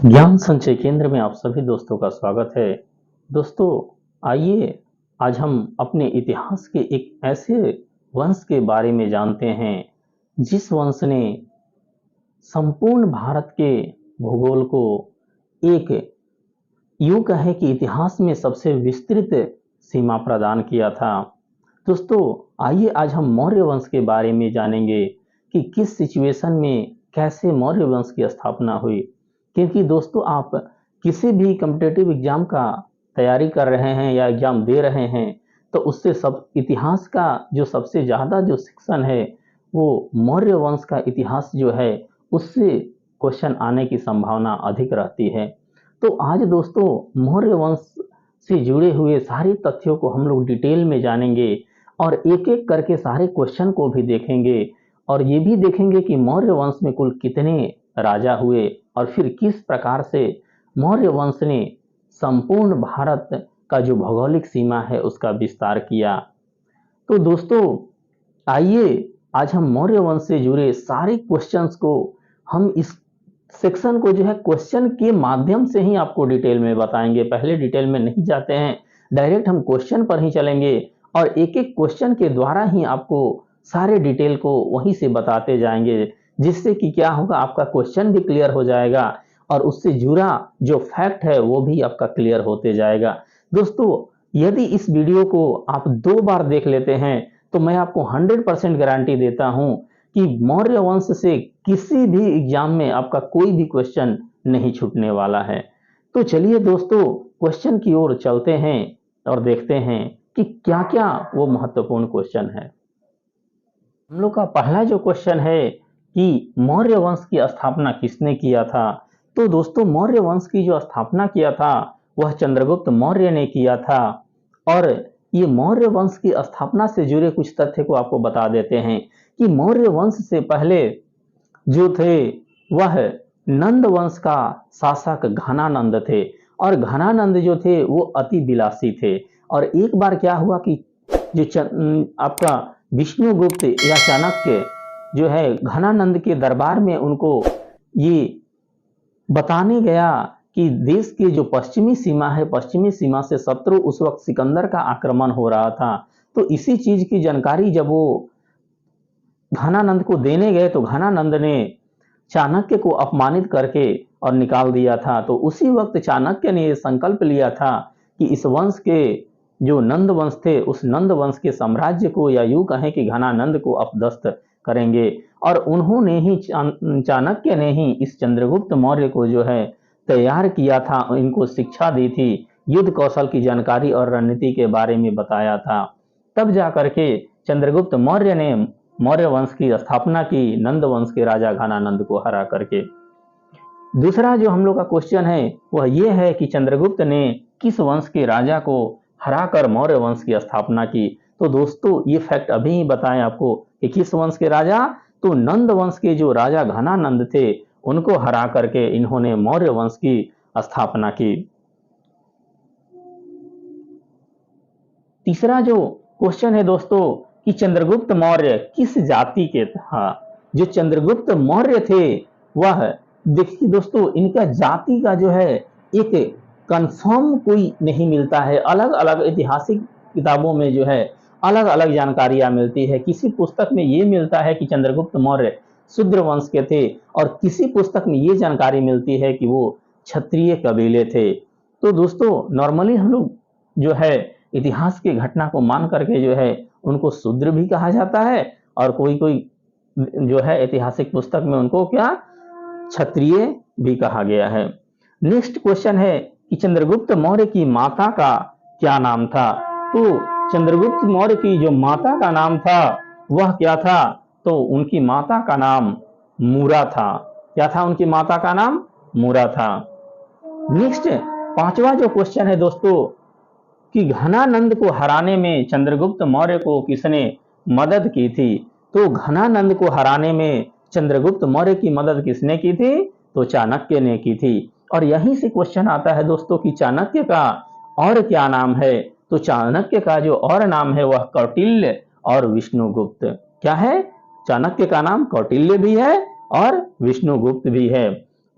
ज्ञान संचय केंद्र में आप सभी दोस्तों का स्वागत है। दोस्तों, आइए आज हम अपने इतिहास के एक ऐसे वंश के बारे में जानते हैं जिस वंश ने संपूर्ण भारत के भूगोल को एक यूं कहें कि इतिहास में सबसे विस्तृत सीमा प्रदान किया था। दोस्तों, आइए आज हम मौर्य वंश के बारे में जानेंगे कि किस सिचुएशन में कैसे मौर्य वंश की स्थापना हुई। क्योंकि दोस्तों, आप किसी भी कॉम्पिटिटिव एग्जाम का तैयारी कर रहे हैं या एग्जाम दे रहे हैं तो उससे सब इतिहास का जो सबसे ज़्यादा जो सेक्शन है वो मौर्य वंश का इतिहास जो है उससे क्वेश्चन आने की संभावना अधिक रहती है। तो आज दोस्तों, मौर्य वंश से जुड़े हुए सारे तथ्यों को हम लोग डिटेल में जानेंगे और एक एक करके सारे क्वेश्चन को भी देखेंगे और ये भी देखेंगे कि मौर्य वंश में कुल कितने राजा हुए और फिर किस प्रकार से मौर्य वंश ने संपूर्ण भारत का जो भौगोलिक सीमा है उसका विस्तार किया। तो दोस्तों, आइए आज हम मौर्य वंश से जुड़े सारे क्वेश्चंस को हम इस सेक्शन को जो है क्वेश्चन के माध्यम से ही आपको डिटेल में बताएंगे। पहले डिटेल में नहीं जाते हैं, डायरेक्ट हम क्वेश्चन पर ही चलेंगे और एक एक क्वेश्चन के द्वारा ही आपको सारे डिटेल को वहीं से बताते जाएंगे, जिससे कि क्या होगा, आपका क्वेश्चन भी क्लियर हो जाएगा और उससे जुड़ा जो फैक्ट है वो भी आपका क्लियर होते जाएगा। दोस्तों, यदि इस वीडियो को आप 2 बार देख लेते हैं तो मैं आपको 100% गारंटी देता हूं कि मौर्य वंश से किसी भी एग्जाम में आपका कोई भी क्वेश्चन नहीं छूटने वाला है। तो चलिए दोस्तों, क्वेश्चन की ओर चलते हैं और देखते हैं कि क्या क्या वो महत्वपूर्ण क्वेश्चन है। हम लोग का पहला जो क्वेश्चन है कि मौर्य वंश की स्थापना किसने किया था। तो दोस्तों, मौर्य वंश की जो स्थापना किया था वह चंद्रगुप्त मौर्य ने किया था। और ये मौर्य वंश की स्थापना से जुड़े कुछ तथ्य को आपको बता देते हैं कि मौर्य वंश से पहले जो थे वह नंद वंश का शासक घनानंद थे और घनानंद जो थे वो अति विलासी थे। और एक बार क्या हुआ कि जो आपका विष्णुगुप्त या चाणक्य जो है घनानंद के दरबार में उनको ये बताने गया कि देश की जो पश्चिमी सीमा है, पश्चिमी सीमा से शत्रु उस वक्त सिकंदर का आक्रमण हो रहा था। तो इसी चीज की जानकारी जब वो घनानंद को देने गए तो घनानंद ने चाणक्य को अपमानित करके और निकाल दिया था। तो उसी वक्त चाणक्य ने यह संकल्प लिया था कि इस वंश के जो नंद वंश थे उस नंद वंश के साम्राज्य को या यूं कहें कि घनानंद को अपदस्थ करेंगे। और उन्होंने ही चाणक्य ने ही इस चंद्रगुप्त मौर्य को जो है तैयार किया था, इनको शिक्षा दी थी, युद्ध कौशल की जानकारी और रणनीति के बारे में बताया था। तब जाकर के चंद्रगुप्त मौर्य ने मौर्य वंश की स्थापना की, नंद वंश के राजा घनानंद को हरा करके। दूसरा जो हम लोग का क्वेश्चन है वह यह है कि चंद्रगुप्त ने किस वंश के राजा को हराकर मौर्य वंश की स्थापना की। तो दोस्तों, ये फैक्ट अभी ही बताएं आपको कि किस वंश के राजा, तो नंद वंश के जो राजा घनानंद थे उनको हरा करके इन्होंने मौर्य वंश की स्थापना की। तीसरा जो क्वेश्चन है दोस्तों कि चंद्रगुप्त मौर्य किस जाति के था। जो चंद्रगुप्त मौर्य थे वह, देखिए दोस्तों, इनका जाति का जो है एक कंफर्म कोई नहीं मिलता है। अलग अलग ऐतिहासिक किताबों में जो है अलग अलग जानकारियां मिलती है। किसी पुस्तक में ये मिलता है कि चंद्रगुप्त मौर्य शूद्र वंश के थे और किसी पुस्तक में ये जानकारी मिलती है कि वो क्षत्रिय कबीले थे। तो दोस्तों, नॉर्मली हम लोग जो है इतिहास की घटना को मान करके जो है उनको शूद्र भी कहा जाता है और कोई कोई जो है ऐतिहासिक पुस्तक में उनको क्या, क्षत्रिय भी कहा गया है। नेक्स्ट क्वेश्चन है कि चंद्रगुप्त मौर्य की माता का क्या नाम था। तो चंद्रगुप्त मौर्य की जो माता का नाम था वह क्या था, तो उनकी माता का नाम मूरा था। क्या था उनकी माता का नाम? मूरा था। नेक्स्ट पांचवा जो क्वेश्चन है दोस्तों कि घनानंद को हराने में चंद्रगुप्त मौर्य को किसने मदद की थी। तो घनानंद को हराने में चंद्रगुप्त मौर्य की मदद किसने की थी, तो चाणक्य ने की थी। और यहीं से क्वेश्चन आता है दोस्तों कि चाणक्य का और क्या नाम है। तो चाणक्य का जो और नाम है वह कौटिल्य और विष्णुगुप्त। क्या है? चाणक्य का नाम कौटिल्य भी है और विष्णुगुप्त भी है।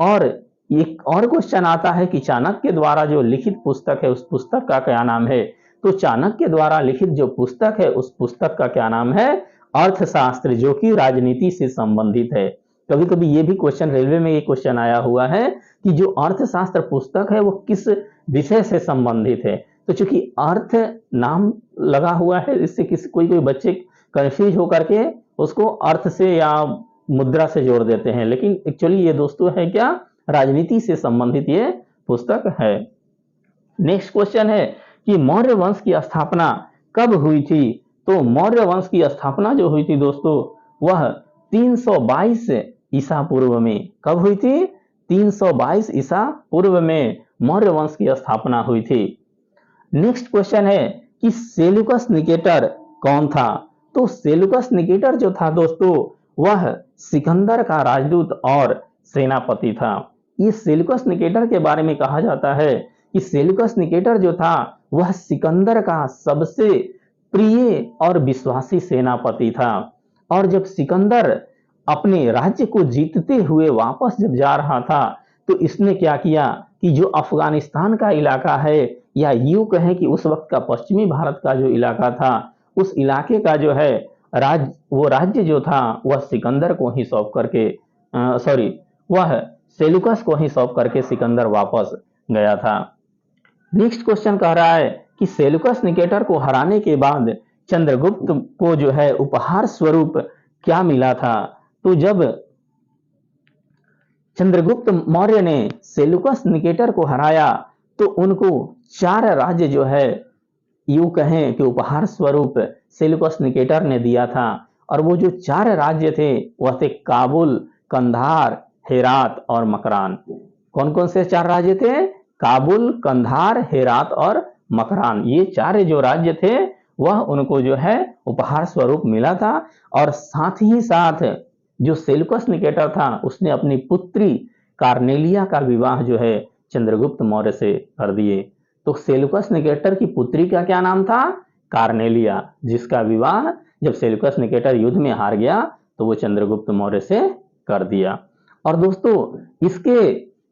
और एक और क्वेश्चन आता है कि चाणक्य द्वारा जो लिखित पुस्तक है उस पुस्तक का क्या नाम है? तो चाणक्य द्वारा लिखित जो पुस्तक है उस पुस्तक का क्या नाम है? अर्थशास्त्र, जो कि राजनीति से संबंधित है। कभी कभी ये भी क्वेश्चन, रेलवे में ये क्वेश्चन आया हुआ है कि जो अर्थशास्त्र पुस्तक है वो किस विषय से संबंधित है। तो चूंकि अर्थ नाम लगा हुआ है, इससे किसी कोई कोई बच्चे कंफ्यूज होकर के उसको अर्थ से या मुद्रा से जोड़ देते हैं, लेकिन एक्चुअली ये दोस्तों है क्या? राजनीति से संबंधित ये पुस्तक है। नेक्स्ट क्वेश्चन है कि मौर्य वंश की स्थापना कब हुई थी? तो मौर्य वंश की स्थापना जो हुई थी दोस्तों वह 322 ईसा पूर्व में। कब हुई थी? 322 ईसा पूर्व में मौर्य वंश की स्थापना हुई थी। नेक्स्ट क्वेश्चन है कि सेल्यूकस निकेटर कौन था? तो सेल्यूकस निकेटर जो था दोस्तों वह सिकंदर का राजदूत और सेनापति था। ये सेल्यूकस निकेटर के बारे में कहा जाता है कि सेल्यूकस निकेटर जो था वह सिकंदर का सबसे प्रिय और विश्वासी सेनापति था। और जब सिकंदर अपने राज्य को जीतते हुए वापस जब जा रहा था तो इसने क्या किया कि जो अफगानिस्तान का इलाका है, या यूं कहें कि उस वक्त का पश्चिमी भारत का जो इलाका था, उस इलाके का जो है वो राज्य जो था वह सिकंदर को ही सौंप करके वह सेल्यूकस को ही सौंप करके सिकंदर वापस गया था। नेक्स्ट क्वेश्चन कह रहा है कि सेल्यूकस निकेटर को हराने के बाद चंद्रगुप्त को जो है उपहार स्वरूप क्या मिला था? तो जब चंद्रगुप्त मौर्य ने सेल्यूकस निकेटर को हराया तो उनको 4 राज्य जो है यूं कहें कि उपहार स्वरूप सेल्यूकस निकेटर ने दिया था। और वो जो 4 राज्य थे वह थे काबुल, कंधार, हेरात और मकरान। कौन कौन से 4 राज्य थे? काबुल, कंधार, हेरात और मकरान। ये 4 जो राज्य थे वह उनको जो है उपहार स्वरूप मिला था। और साथ ही साथ जो सेल्यूकस निकेटर था उसने अपनी पुत्री कार्नेलिया का विवाह जो है चंद्रगुप्त मौर्य से कर दिए। तो सेल्यूकस निकेटर की पुत्री का क्या नाम था? कार्नेलिया, जिसका विवाह जब सेल्यूकस निकेटर युद्ध में हार गया तो वो चंद्रगुप्त मौर्य से कर दिया। और दोस्तों इसके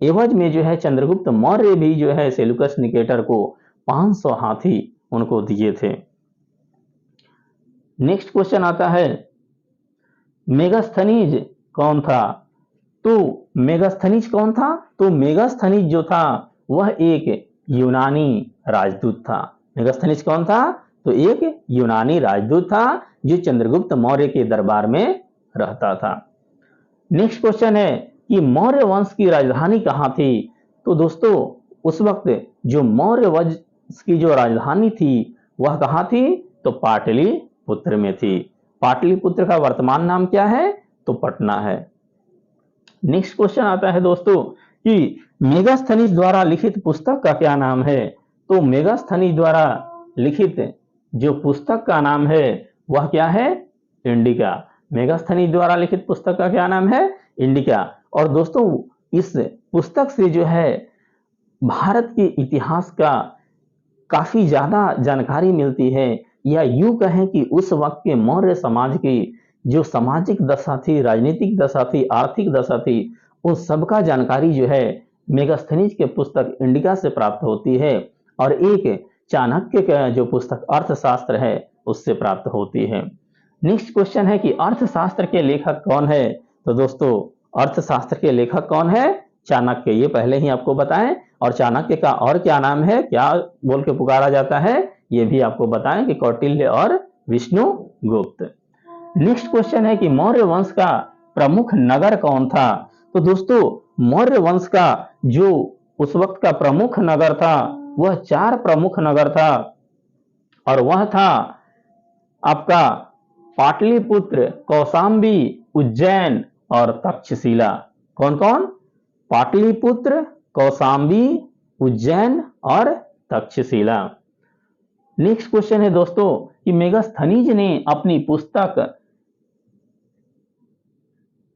एवज में जो है चंद्रगुप्त मौर्य भी जो है सेल्यूकस निकेटर को 500 हाथी उनको दिए थे। नेक्स्ट क्वेश्चन आता है मेगास्थनीज कौन था? तो मेगास्थनीज कौन था? तो मेगास्थनीज जो था वह एक यूनानी राजदूत था। मेगास्थनीज कौन था? तो एक यूनानी राजदूत था जो चंद्रगुप्त मौर्य के दरबार में रहता था। नेक्स्ट क्वेश्चन है कि मौर्य वंश की राजधानी कहाँ थी? तो दोस्तों उस वक्त जो मौर्य वंश की जो राजधानी थी वह कहाँ थी? तो पाटलिपुत्र में थी। पाटलिपुत्र का वर्तमान नाम क्या है? तो पटना है। नेक्स्ट क्वेश्चन आता है दोस्तों कि मेगास्थनीज द्वारा लिखित पुस्तक का क्या नाम है? तो मेगास्थनीज द्वारा लिखित जो पुस्तक का नाम है वह क्या है? इंडिका। मेगास्थनीज द्वारा लिखित पुस्तक का क्या नाम है? इंडिका। और दोस्तों इस पुस्तक से जो है भारत के इतिहास का काफी ज्यादा जानकारी मिलती है, या यूं कहें कि उस वक्त के मौर्य समाज की जो सामाजिक दशा थी, राजनीतिक दशा थी, आर्थिक दशा थी, उन सबका जानकारी जो है मेगास्थनीज के पुस्तक इंडिका से प्राप्त होती है। और एक चाणक्य का जो पुस्तक अर्थशास्त्र है उससे प्राप्त होती है। नेक्स्ट क्वेश्चन है कि अर्थशास्त्र के लेखक कौन है? तो दोस्तों अर्थशास्त्र के लेखक कौन है? चाणक्य। ये पहले ही आपको बताएं। और चाणक्य का और क्या नाम है, क्या बोल के पुकारा जाता है, ये भी आपको बताएं कि कौटिल्य और विष्णुगुप्त। नेक्स्ट क्वेश्चन है कि मौर्य वंश का प्रमुख नगर कौन था? तो दोस्तों मौर्य वंश का जो उस वक्त का प्रमुख नगर था वह 4 प्रमुख नगर था। और वह था आपका पाटलिपुत्र, कौशांबी, उज्जैन और तक्षशिला। कौन कौन? पाटलिपुत्र, कौशांबी, उज्जैन और तक्षशिला। नेक्स्ट क्वेश्चन है दोस्तों कि मेगास्थनीज ने अपनी पुस्तक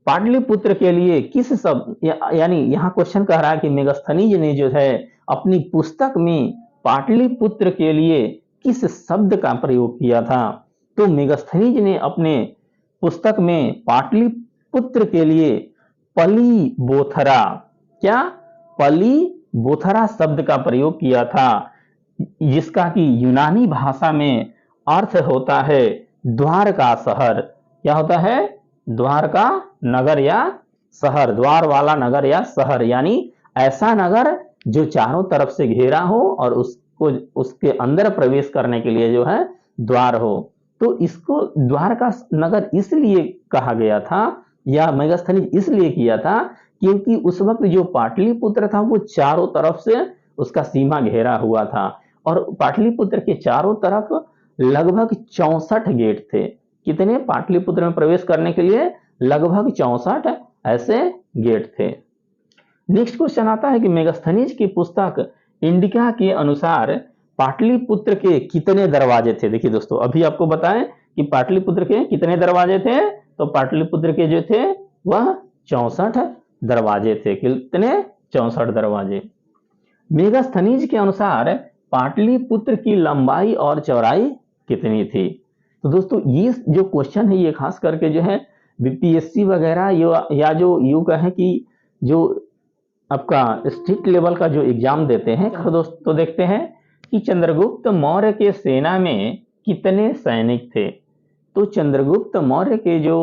पाटलिपुत्र के लिए किस शब्द, यानी यहां क्वेश्चन कह रहा है कि मेगास्थनीज ने जो है अपनी पुस्तक में पाटलिपुत्र के लिए किस शब्द का प्रयोग किया था? तो मेगास्थनीज ने अपने पुस्तक में पाटलिपुत्र के लिए पलीबोथरा, क्या? पलीबोथरा शब्द का प्रयोग किया था, जिसका कि यूनानी भाषा में अर्थ होता है द्वार का शहर। क्या होता है? द्वार का नगर या शहर, द्वार वाला नगर या शहर, यानी ऐसा नगर जो चारों तरफ से घेरा हो और उसको उसके अंदर प्रवेश करने के लिए जो है द्वार हो। तो इसको द्वार का नगर इसलिए कहा गया था या मेगास्थनीज इसलिए किया था क्योंकि उस वक्त जो पाटलिपुत्र था वो चारों तरफ से उसका सीमा घेरा हुआ था और पाटलिपुत्र के चारों तरफ लगभग 64 गेट थे। कितने? पाटलिपुत्र में प्रवेश करने के लिए लगभग 64 ऐसे गेट थे। नेक्स्ट क्वेश्चन आता है कि मेगास्थनीज की पुस्तक इंडिका के अनुसार पाटलिपुत्र के कितने दरवाजे थे? देखिए दोस्तों, अभी आपको बताएं कि पाटलिपुत्र के कितने दरवाजे थे, तो पाटलिपुत्र के जो थे वह 64 दरवाजे थे। कितने? 64 दरवाजे। मेगास्थनीज के अनुसार पाटलिपुत्र की लंबाई और चौड़ाई कितनी थी? तो दोस्तों ये जो क्वेश्चन है ये खास करके जो है बीपीएससी वगैरह या जो यूं कहें कि जो आपका स्टेट लेवल का जो एग्जाम देते हैं तो दोस्तों देखते हैं कि चंद्रगुप्त मौर्य के सेना में कितने सैनिक थे। तो चंद्रगुप्त मौर्य के जो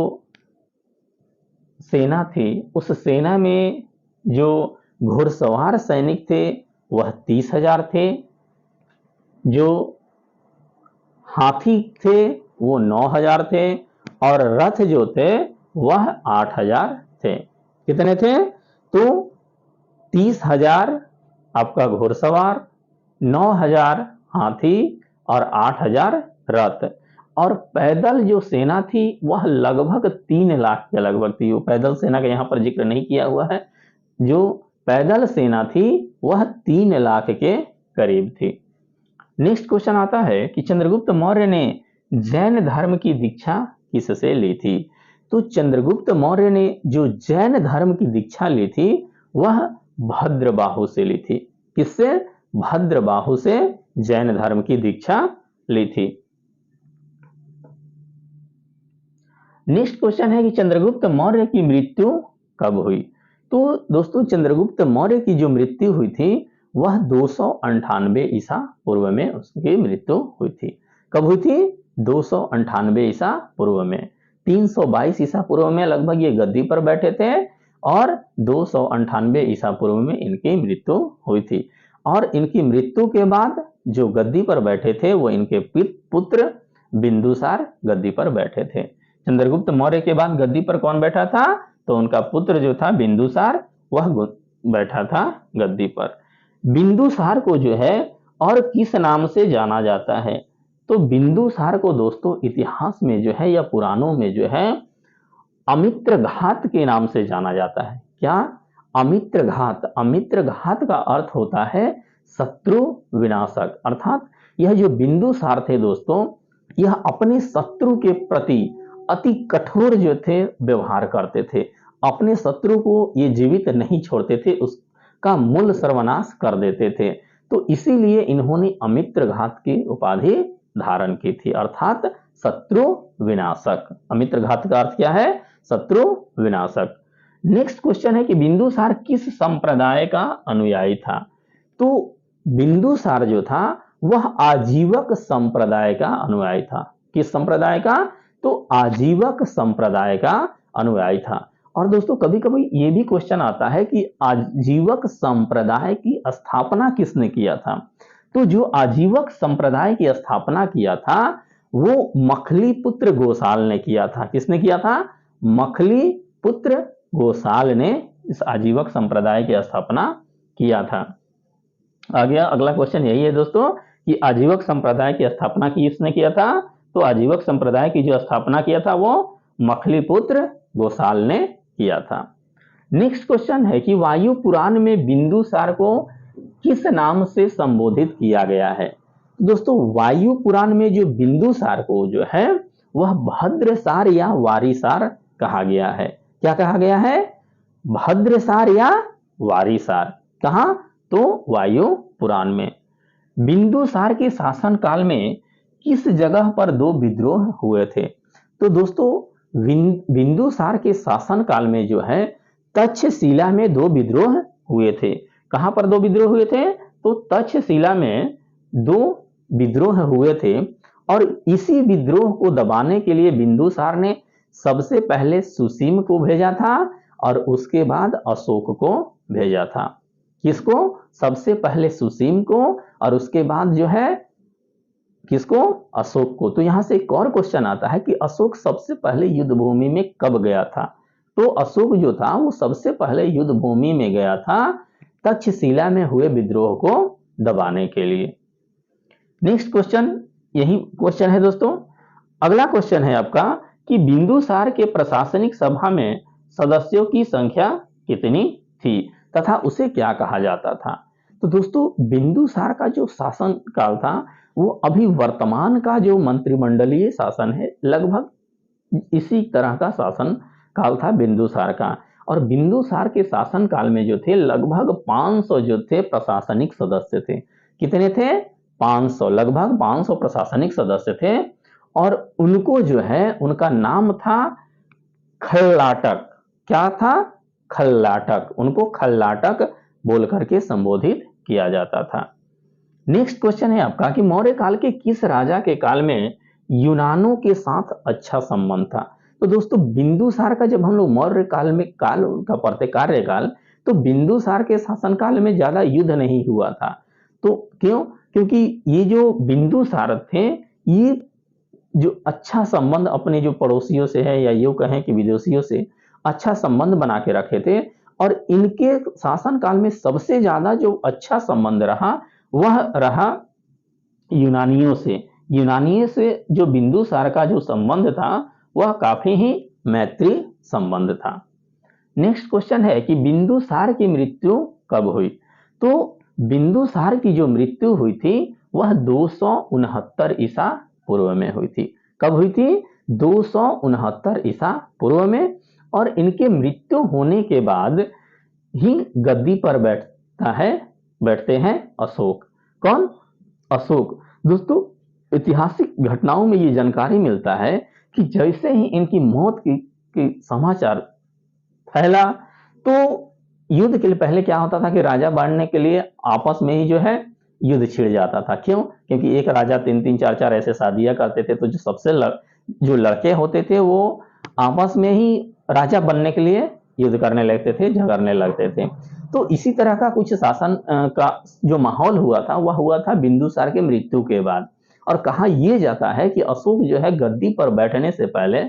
सेना थी उस सेना में जो घुड़सवार सैनिक थे वह 30,000 थे, जो हाथी थे वो 9,000 थे और रथ जो थे वह 8,000 थे। कितने थे? तो 30,000 आपका घुड़सवार, 9,000 हाथी और 8,000 रथ। और पैदल जो सेना थी वह लगभग 3 लाख के लगभग थी। वो पैदल सेना का यहाँ पर जिक्र नहीं किया हुआ है। जो पैदल सेना थी वह 3 लाख के करीब थी। नेक्स्ट क्वेश्चन आता है कि चंद्रगुप्त मौर्य ने जैन धर्म की दीक्षा किससे ली थी? तो चंद्रगुप्त मौर्य ने जो जैन धर्म की दीक्षा ली थी वह भद्रबाहु से ली थी। किससे? भद्रबाहु से जैन धर्म की दीक्षा ली थी। नेक्स्ट क्वेश्चन है कि चंद्रगुप्त मौर्य की मृत्यु कब हुई? तो दोस्तों चंद्रगुप्त मौर्य की जो मृत्यु हुई थी वह 298 ईसा पूर्व में उसकी मृत्यु हुई थी। कब हुई थी? 298 ईसा पूर्व में। 322 ईसा पूर्व में लगभग ये गद्दी पर बैठे थे और 298 ईसा पूर्व में इनकी मृत्यु हुई थी। और इनकी मृत्यु के बाद जो गद्दी पर बैठे थे वो इनके पुत्र बिंदुसार गद्दी पर बैठे थे। चंद्रगुप्त मौर्य के बाद गद्दी पर कौन बैठा था? तो उनका पुत्र जो था बिंदुसार वह बैठा था गद्दी पर। बिंदुसार को जो है और किस नाम से जाना जाता है? तो बिंदुसार को दोस्तों इतिहास में जो है या पुराणों में जो है अमित्रघात के नाम से जाना जाता है। क्या? अमित्रघात। अमित्रघात का अर्थ होता है शत्रु विनाशक। अर्थात यह जो बिंदुसार थे दोस्तों यह अपने शत्रु के प्रति अति कठोर जो थे व्यवहार करते थे। अपने शत्रु को ये जीवित नहीं छोड़ते थे, उसका मूल सर्वनाश कर देते थे। तो इसीलिए इन्होंने अमित्रघात की उपाधि धारण की थी, अर्थात शत्रु विनाशक। अमित्रघात का अर्थ क्या है? शत्रु विनाशक। नेक्स्ट क्वेश्चन है कि बिंदुसार किस संप्रदाय का अनुयायी था? तो बिंदुसार जो था वह आजीवक संप्रदाय का अनुयायी था। किस संप्रदाय का? तो आजीवक संप्रदाय का अनुयायी था। और दोस्तों कभी कभी ये भी क्वेश्चन आता है कि आजीवक संप्रदाय की स्थापना किसने किया था? तो जो आजीवक संप्रदाय की स्थापना किया था वो मखलीपुत्र गोसाल ने किया था। किसने किया था? मखलीपुत्र गोसाल ने इस आजीवक संप्रदाय की स्थापना किया था। आ गया अगला क्वेश्चन यही है दोस्तों कि आजीवक संप्रदाय की स्थापना किसने किया था? तो आजीवक संप्रदाय की जो स्थापना किया था वो मखलीपुत्र गोसाल ने किया था। नेक्स्ट क्वेश्चन है कि वायु पुराण में बिंदुसार को किस नाम से संबोधित किया गया है? दोस्तों वायु पुराण में जो बिंदुसार को जो है वह भद्रसार या वारिसार कहा गया है। क्या कहा गया है? भद्रसार या वारिसार। कहां? तो वायु पुराण में। बिंदुसार के शासन काल में किस जगह पर 2 विद्रोह हुए थे? तो दोस्तों बिंदुसार के शासन काल में जो है तक्षशिला में 2 विद्रोह हुए थे। कहां पर दो विद्रोह हुए थे? तो तक्षशिला में दो विद्रोह हुए थे और इसी विद्रोह को दबाने के लिए बिंदुसार ने सबसे पहले सुसीम को भेजा था और उसके बाद अशोक को भेजा था। किसको? सबसे पहले सुसीम को और उसके बाद जो है किसको? अशोक को। तो यहां से एक और क्वेश्चन आता है कि अशोक सबसे पहले युद्ध भूमि में कब गया था? तो अशोक जो था वो सबसे पहले युद्ध भूमि में गया था तक्षशिला में हुए विद्रोह को दबाने के लिए। नेक्स्ट क्वेश्चन यही क्वेश्चन है दोस्तों। अगला क्वेश्चन है आपका कि बिंदुसार के प्रशासनिक सभा में सदस्यों की संख्या कितनी थी तथा उसे क्या कहा जाता था? तो दोस्तों बिंदुसार का जो शासन काल था वो अभी वर्तमान का जो मंत्रिमंडलीय शासन है लगभग इसी तरह का शासन काल था बिंदुसार का। और बिंदुसार के शासन काल में जो थे लगभग 500 जो थे प्रशासनिक सदस्य थे। कितने थे? 500, लगभग 500 प्रशासनिक सदस्य थे और उनको जो है उनका नाम था खल्लाटक। क्या था? खल्लाटक। उनको खल्लाटक बोल करके संबोधित किया जाता था। नेक्स्ट क्वेश्चन है आपका कि मौर्य काल के किस राजा के काल में यूनानों के साथ अच्छा संबंध था? तो दोस्तों बिंदुसार का जब हम लोग मौर्य काल में काल का पढ़ते कार्यकाल, तो बिंदुसार के शासनकाल में ज्यादा युद्ध नहीं हुआ था। तो क्यों? क्योंकि ये जो बिंदुसार थे ये जो अच्छा संबंध अपने जो पड़ोसियों से है या यूं कहें कि विदेशियों से अच्छा संबंध बना के रखे थे और इनके शासनकाल में सबसे ज्यादा जो अच्छा संबंध रहा वह रहा यूनानियों से। यूनानियों से जो बिंदुसार का जो संबंध था वह काफी ही मैत्री संबंध था। नेक्स्ट क्वेश्चन है कि बिंदुसार की मृत्यु कब हुई? तो बिंदुसार की जो मृत्यु हुई थी वह 269 ईसा पूर्व में हुई थी। कब हुई थी? 269 ईसा पूर्व में। और इनके मृत्यु होने के बाद ही गद्दी पर बैठते हैं अशोक। कौन? अशोक। दोस्तों ऐतिहासिक घटनाओं में ये जानकारी मिलता है कि जैसे ही इनकी मौत की समाचार फैला तो युद्ध के लिए पहले क्या होता था कि राजा बांटने के लिए आपस में ही जो है युद्ध छिड़ जाता था। क्यों? क्योंकि एक राजा 3-3 4-4 ऐसे शादियां करते थे तो जो सबसे जो लड़के होते थे वो आपस में ही राजा बनने के लिए युद्ध करने लगते थे, झगड़ने लगते थे। तो इसी तरह का कुछ शासन का जो माहौल हुआ था वह हुआ था बिंदुसार के मृत्यु के बाद। और कहा यह जाता है कि अशोक जो है गद्दी पर बैठने से पहले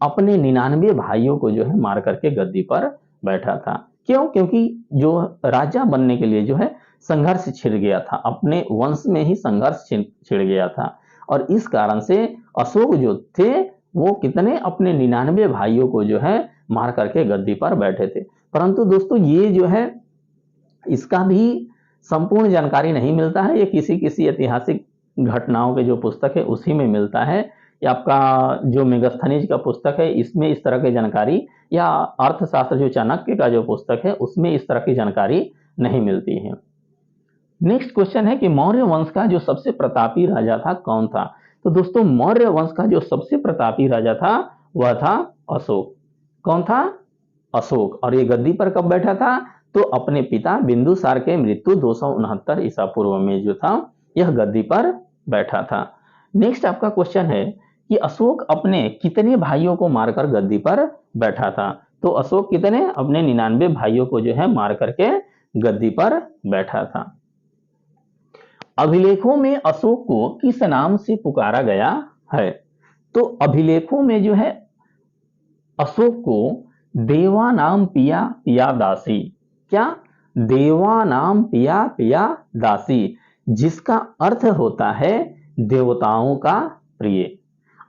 अपने 99 भाइयों को जो है मार करके गद्दी पर बैठा था। क्यों? क्योंकि जो राजा बनने के लिए जो है संघर्ष छिड़ गया था, अपने वंश में ही संघर्ष छिड़ गया था और इस कारण से अशोक जो थे वो कितने अपने 99 भाइयों को जो है मार करके गद्दी पर बैठे थे। परंतु दोस्तों ये जो है इसका भी संपूर्ण जानकारी नहीं मिलता है। ये किसी ऐतिहासिक घटनाओं के जो पुस्तक है उसी में मिलता है। या आपका जो मेगास्थनीज का पुस्तक है इसमें इस तरह की जानकारी, या अर्थशास्त्र जो चाणक्य का जो पुस्तक है उसमें इस तरह की जानकारी नहीं मिलती है। नेक्स्ट क्वेश्चन है कि मौर्य वंश का जो सबसे प्रतापी राजा था कौन था? तो दोस्तों मौर्य वंश का जो सबसे प्रतापी राजा था वह था अशोक। कौन था? अशोक। और ये गद्दी पर कब बैठा था? तो अपने पिता बिंदुसार के मृत्यु 269 ईसा पूर्व में जो था यह गद्दी पर बैठा था। नेक्स्ट आपका क्वेश्चन है कि अशोक अपने कितने भाइयों को मारकर गद्दी पर बैठा था? तो अशोक कितने? अपने 99 भाइयों को जो है मार करके गद्दी पर बैठा था। अभिलेखों में अशोक को किस नाम से पुकारा गया है? तो अभिलेखों में जो है अशोक को देवा नाम पिया पिया दासी। क्या? देवा नाम पिया पिया दासी, जिसका अर्थ होता है देवताओं का प्रिय।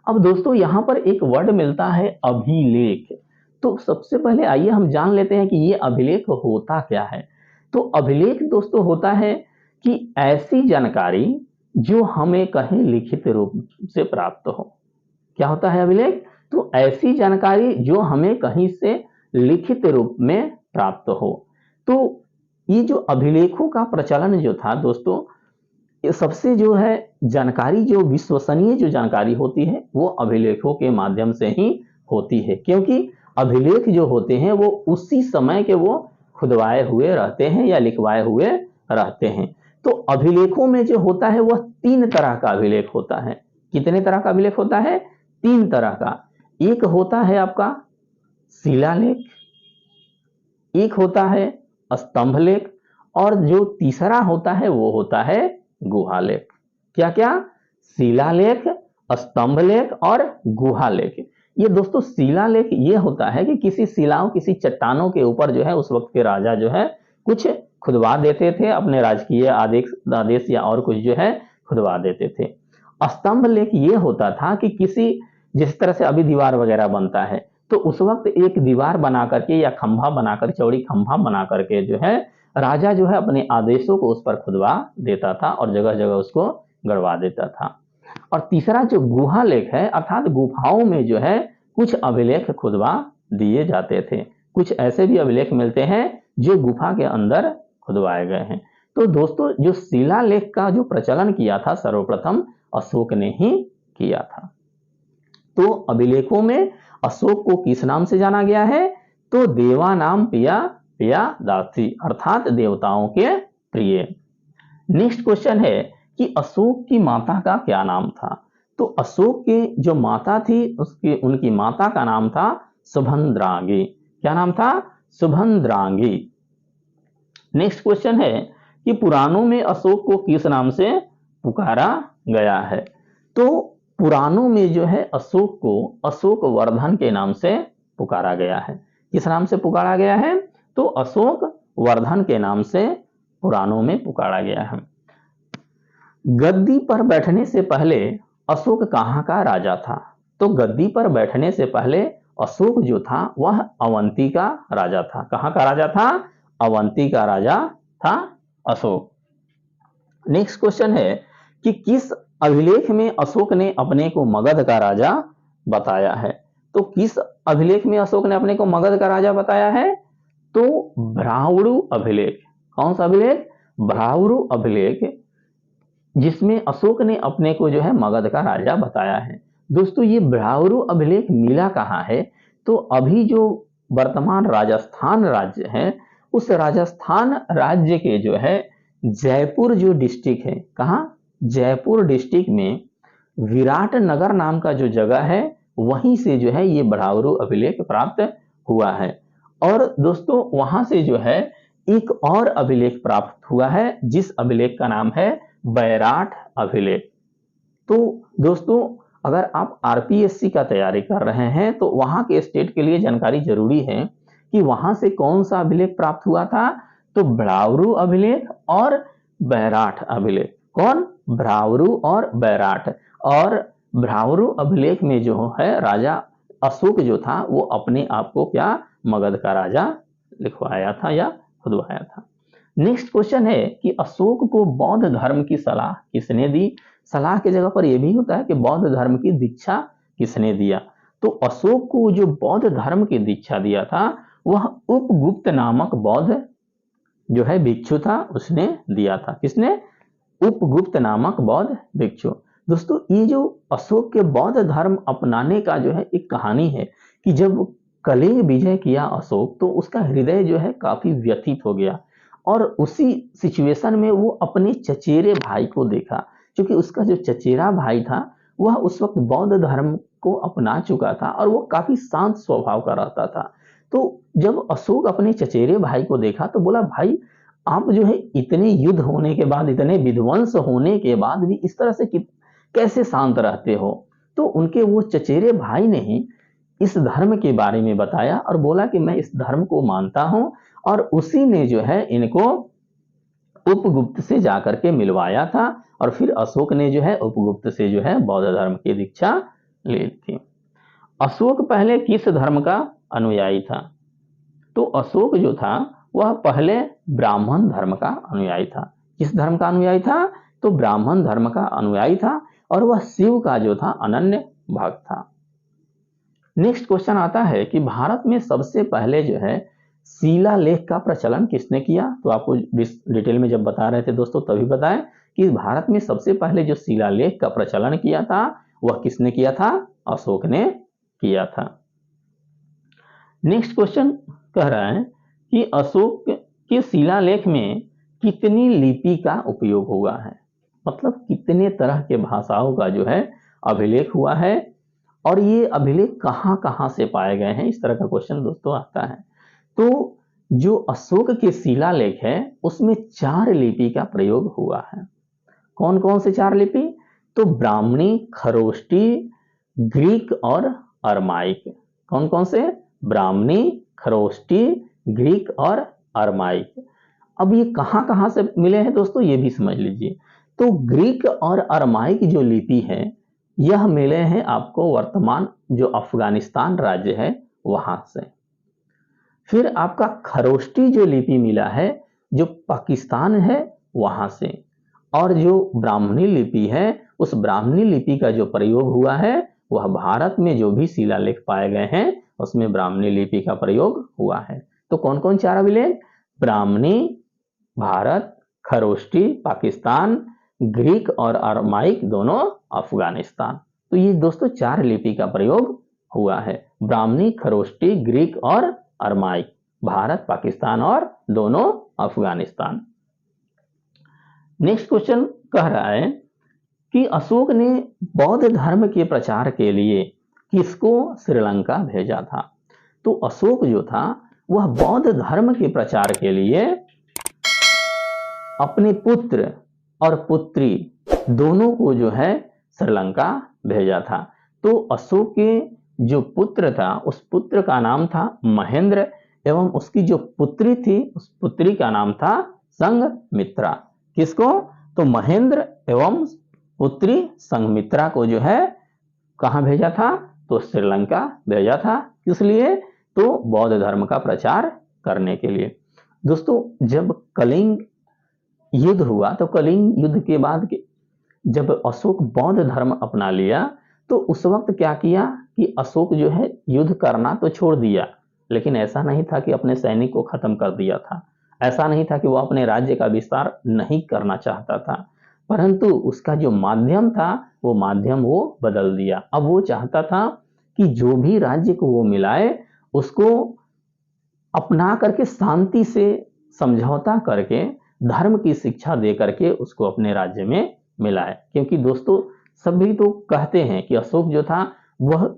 अब दोस्तों यहां पर एक वर्ड मिलता है अभिलेख। तो सबसे पहले आइए हम जान लेते हैं कि ये अभिलेख होता क्या है। तो अभिलेख दोस्तों होता है कि ऐसी जानकारी जो हमें कहीं लिखित रूप से प्राप्त हो। क्या होता है अभिलेख? तो ऐसी जानकारी जो हमें कहीं से लिखित रूप में प्राप्त हो। तो ये जो अभिलेखों का प्रचलन जो था दोस्तों, ये सबसे जो है जानकारी जो विश्वसनीय जो जानकारी होती है वो अभिलेखों के माध्यम से ही होती है। क्योंकि अभिलेख जो होते हैं वो उसी समय के वो खुदवाए हुए रहते हैं या लिखवाए हुए रहते हैं। तो अभिलेखों में जो होता है वह 3 तरह का अभिलेख होता है। कितने तरह का अभिलेख होता है? 3 तरह का। एक होता है आपका शिलालेख, एक होता है स्तंभ लेख, और जो तीसरा होता है वो होता है गुहालेख। क्या क्या? शिलालेख, स्तंभ लेख और गुहालेख। ये दोस्तों शिलालेख ये होता है कि किसी शिलाओं, किसी चट्टानों के ऊपर जो है उस वक्त के राजा जो है कुछ खुदवा देते थे, अपने राजकीय आदेश या और कुछ जो है खुदवा देते थे। स्तंभ लेख ये होता था कि किसी, जिस तरह से अभी दीवार वगैरह बनता है, तो उस वक्त एक दीवार बना करके या खंभा बनाकर, चौड़ी खंभा बना करके जो है राजा जो है अपने आदेशों को उस पर खुदवा देता था और जगह जगह उसको गड़वा देता था। और तीसरा जो गुहा लेख है, अर्थात गुफाओं में जो है कुछ अभिलेख खुदवा दिए जाते थे। कुछ ऐसे भी अभिलेख मिलते हैं जो गुफा के अंदर खुदवाए गए हैं। तो दोस्तों जो शिलालेख का जो प्रचलन किया था सर्वप्रथम अशोक ने ही किया था। तो अभिलेखों में अशोक को किस नाम से जाना गया है? तो देवा नाम पिया पिया दासी, अर्थात देवताओं के प्रिय। नेक्स्ट क्वेश्चन है कि अशोक की माता का क्या नाम था? तो अशोक की जो माता थी उनकी माता का नाम था सुभद्रांगी। क्या नाम था? सुभद्रांगी। नेक्स्ट क्वेश्चन है कि पुराणों में अशोक को किस नाम से पुकारा गया है? तो पुराणों में जो है अशोक को अशोक वर्धन के नाम से पुकारा गया है। किस नाम से पुकारा गया है? तो अशोक वर्धन के नाम से पुराणों में पुकारा गया है। गद्दी पर बैठने से पहले अशोक कहाँ का राजा था? तो गद्दी पर बैठने से पहले अशोक जो था वह अवंती का राजा था। कहाँ का राजा था? अवंती का राजा था अशोक। नेक्स्ट क्वेश्चन है कि किस अभिलेख में अशोक ने अपने को मगध का राजा बताया है? तो किस अभिलेख में अशोक ने अपने को मगध का राजा बताया है? तो ब्राह्मणु अभिलेख। कौन सा अभिलेख? ब्राह्मणु अभिलेख, जिसमें अशोक ने अपने को जो है मगध का राजा बताया है। दोस्तों ये ब्राह्मणु अभिलेख मिला कहाँ है? तो अभी जो वर्तमान राजस्थान राज्य है, उस राजस्थान राज्य के जो है जयपुर जो डिस्ट्रिक्ट है, कहाँ? जयपुर डिस्ट्रिक्ट में विराट नगर नाम का जो जगह है, वहीं से जो है ये ब्राह्मणु अभिलेख प्राप्त हुआ है। और दोस्तों वहां से जो है एक और अभिलेख प्राप्त हुआ है, जिस अभिलेख का नाम है बैराठ अभिलेख। तो दोस्तों अगर आप आरपीएससी का तैयारी कर रहे हैं तो वहां के स्टेट के लिए जानकारी जरूरी है कि वहां से कौन सा अभिलेख प्राप्त हुआ था। तो ब्राह्मणु अभिलेख और बैराठ अभिलेख। कौन? ब्राह्मणु और बैराठ। और ब्राह्मणु अभिलेख में जो है राजा अशोक जो था वो अपने आप को क्या मगध का राजा लिखवाया था या खुदवाया था। नेक्स्ट क्वेश्चन है कि अशोक को बौद्ध धर्म की सलाह किसने दी? सलाह की जगह पर यह भी होता है कि बौद्ध धर्म की दीक्षा किसने दिया? तो अशोक को जो बौद्ध धर्म की दीक्षा दिया था वह उपगुप्त नामक बौद्ध जो है भिक्षु था, उसने दिया था। किसने? उपगुप्त नामक बौद्ध भिक्षु। दोस्तों ये जो अशोक के बौद्ध धर्म अपनाने का जो है एक कहानी है कि जब कलिंग विजय किया अशोक, तो उसका हृदय जो है काफी व्यथित हो गया और उसी सिचुएशन में वो अपने चचेरे भाई को देखा, क्योंकि उसका जो चचेरा भाई था वह उस वक्त बौद्ध धर्म को अपना चुका था और वो काफी शांत स्वभाव का रहता था। तो जब अशोक अपने चचेरे भाई को देखा तो बोला, भाई आप जो है इतने युद्ध होने के बाद, इतने विध्वंस होने के बाद भी इस तरह से कैसे शांत रहते हो? तो उनके वो चचेरे भाई ने ही इस धर्म के बारे में बताया और बोला कि मैं इस धर्म को मानता हूं, और उसी ने जो है इनको उपगुप्त से जाकर के मिलवाया था और फिर अशोक ने जो है उपगुप्त से जो है बौद्ध धर्म की दीक्षा ली थी। अशोक पहले किस धर्म का अनुयायी था? तो अशोक जो था वह पहले ब्राह्मण धर्म का अनुयायी था। किस धर्म का अनुयायी था? तो ब्राह्मण धर्म का अनुयायी था और वह शिव का जो था अनन्य भक्त था। नेक्स्ट क्वेश्चन आता है कि भारत में सबसे पहले जो है शिलालेख का प्रचलन किसने किया? तो आपको डिटेल में जब बता रहे थे दोस्तों तभी बताएं कि भारत में सबसे पहले जो शिलालेख का प्रचलन किया था वह किसने किया था? अशोक ने किया था। नेक्स्ट क्वेश्चन कह रहा है कि अशोक के शिलालेख में कितनी लिपि का उपयोग हुआ है, मतलब कितने तरह के भाषाओं का जो है अभिलेख हुआ है और ये अभिलेख कहाँ कहाँ से पाए गए हैं, इस तरह का क्वेश्चन दोस्तों आता है। तो जो अशोक के शिलालेख है उसमें 4 लिपि का प्रयोग हुआ है। कौन कौन से 4 लिपि? तो ब्राह्मणी, खरोष्टी, ग्रीक और अरमाइक। कौन कौन से? ब्राह्मणी, खरोष्टी, ग्रीक और अरमाइक। अब ये कहाँ कहाँ से मिले हैं दोस्तों, ये भी समझ लीजिए। तो ग्रीक और अरमाइक जो लिपि है यह मिले हैं आपको वर्तमान जो अफगानिस्तान राज्य है वहां से। फिर आपका खरोष्टी जो लिपि मिला है जो पाकिस्तान है वहां से, और जो ब्राह्मणी लिपि है उस ब्राह्मणी लिपि का जो प्रयोग हुआ है वह भारत में जो भी शिलालेख पाए गए हैं उसमें ब्राह्मणी लिपि का प्रयोग हुआ है। तो कौन कौन 4 अभिलेख? ब्राह्मणी भारत, खरोष्टी पाकिस्तान, ग्रीक और अरमाइक दोनों अफगानिस्तान। तो ये दोस्तों 4 लिपि का प्रयोग हुआ है, ब्राह्मणी, खरोष्टी, ग्रीक और अरमाइक, भारत, पाकिस्तान और दोनों अफगानिस्तान। नेक्स्ट क्वेश्चन कह रहा है कि अशोक ने बौद्ध धर्म के प्रचार के लिए किसको श्रीलंका भेजा था? तो अशोक जो था वह बौद्ध धर्म के प्रचार के लिए अपने पुत्र और पुत्री दोनों को जो है श्रीलंका भेजा था। तो अशोक के जो पुत्र था उस पुत्र का नाम था महेंद्र एवं उसकी जो पुत्री थी उस पुत्री का नाम था संघमित्रा। किसको? तो महेंद्र एवं पुत्री संघमित्रा को जो है कहां भेजा था? तो श्रीलंका भेजा था। किस लिए? तो बौद्ध धर्म का प्रचार करने के लिए। दोस्तों जब कलिंग युद्ध हुआ तो कलिंग युद्ध के बाद जब अशोक बौद्ध धर्म अपना लिया तो उस वक्त क्या किया कि अशोक जो है युद्ध करना तो छोड़ दिया, लेकिन ऐसा नहीं था कि अपने सैनिक को खत्म कर दिया था, ऐसा नहीं था कि वो अपने राज्य का विस्तार नहीं करना चाहता था, परंतु उसका जो माध्यम था वो माध्यम वो बदल दिया। अब वो चाहता था कि जो भी राज्य को वो मिलाए उसको अपना करके शांति से समझौता करके धर्म की शिक्षा दे करके उसको अपने राज्य में मिलाए। क्योंकि दोस्तों सभी तो कहते हैं कि अशोक जो था वह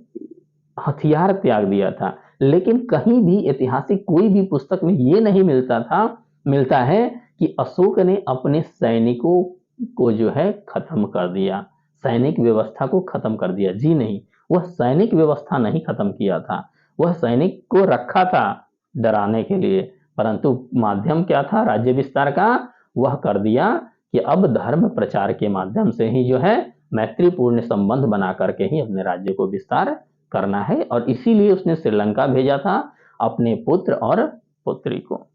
हथियार त्याग दिया था, लेकिन कहीं भी ऐतिहासिक कोई भी पुस्तक में ये नहीं मिलता है कि अशोक ने अपने सैनिकों को जो है खत्म कर दिया, सैनिक व्यवस्था को खत्म कर दिया। जी नहीं, वह सैनिक व्यवस्था नहीं खत्म किया था, वह सैनिक को रखा था डराने के लिए, परंतु माध्यम क्या था राज्य विस्तार का? वह कर दिया कि अब धर्म प्रचार के माध्यम से ही जो है मैत्रीपूर्ण संबंध बना करके ही अपने राज्य को विस्तार करना है, और इसीलिए उसने श्रीलंका भेजा था अपने पुत्र और पुत्री को।